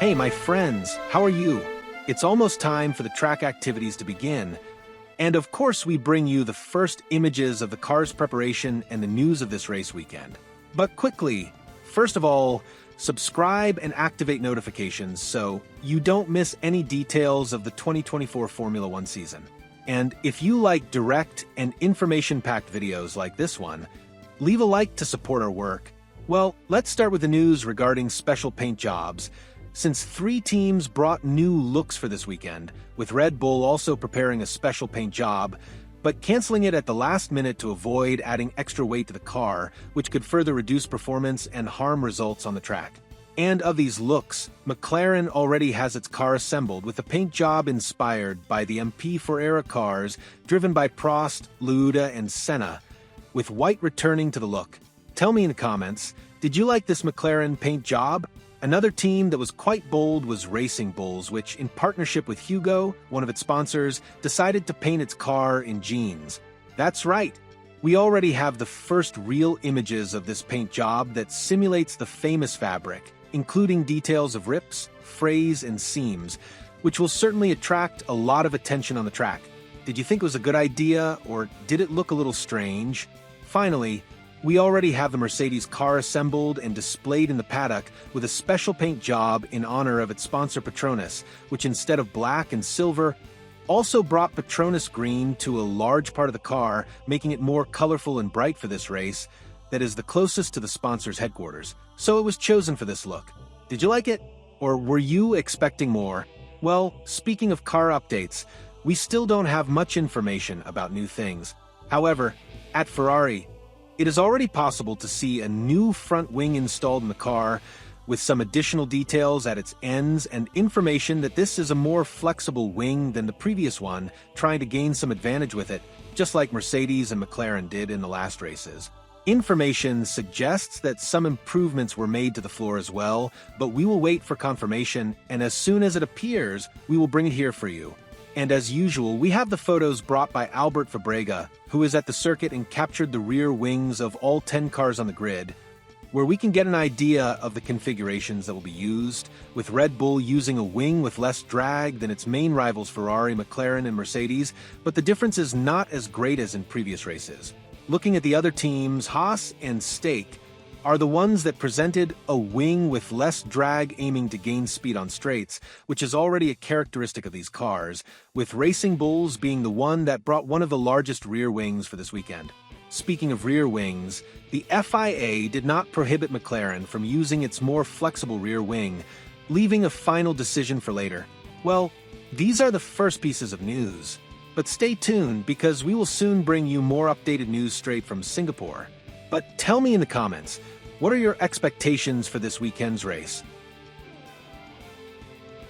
Hey, my friends, how are you? It's almost time for the track activities to begin. And of course, we bring you the first images of the car's preparation and the news of this race weekend. But quickly, first of all, subscribe and activate notifications so you don't miss any details of the 2024 Formula One season. And if you like direct and information-packed videos like this one, leave a like to support our work. Well, let's start with the news regarding special paint jobs, since 3 teams brought new looks for this weekend, with Red Bull also preparing a special paint job, but canceling it at the last minute to avoid adding extra weight to the car, which could further reduce performance and harm results on the track. And of these looks, McLaren already has its car assembled with a paint job inspired by the MP4-era cars driven by Prost, Lauda, and Senna, with white returning to the look. Tell me in the comments, did you like this McLaren paint job? Another team that was quite bold was Racing Bulls, which, in partnership with Hugo, one of its sponsors, decided to paint its car in jeans. That's right. We already have the first real images of this paint job that simulates the famous fabric, including details of rips, frays, and seams, which will certainly attract a lot of attention on the track. Did you think it was a good idea, or did it look a little strange? Finally, we already have the Mercedes car assembled and displayed in the paddock with a special paint job in honor of its sponsor Petronas, which instead of black and silver, also brought Petronas green to a large part of the car, making it more colorful and bright for this race that is the closest to the sponsor's headquarters. So it was chosen for this look. Did you like it? Or were you expecting more? Well, speaking of car updates, we still don't have much information about new things. However, at Ferrari, it is already possible to see a new front wing installed in the car, with some additional details at its ends and information that this is a more flexible wing than the previous one, trying to gain some advantage with it, just like Mercedes and McLaren did in the last races. Information suggests that some improvements were made to the floor as well, but we will wait for confirmation, and as soon as it appears, we will bring it here for you. And as usual, we have the photos brought by Albert Fabrega, who is at the circuit and captured the rear wings of all 10 cars on the grid, where we can get an idea of the configurations that will be used, with Red Bull using a wing with less drag than its main rivals Ferrari, McLaren, and Mercedes, but the difference is not as great as in previous races. Looking at the other teams, Haas and Stake are the ones that presented a wing with less drag aiming to gain speed on straights, which is already a characteristic of these cars, with Racing Bulls being the one that brought one of the largest rear wings for this weekend. Speaking of rear wings, the FIA did not prohibit McLaren from using its more flexible rear wing, leaving a final decision for later. Well, these are the first pieces of news. But stay tuned, because we will soon bring you more updated news straight from Singapore. But tell me in the comments, what are your expectations for this weekend's race?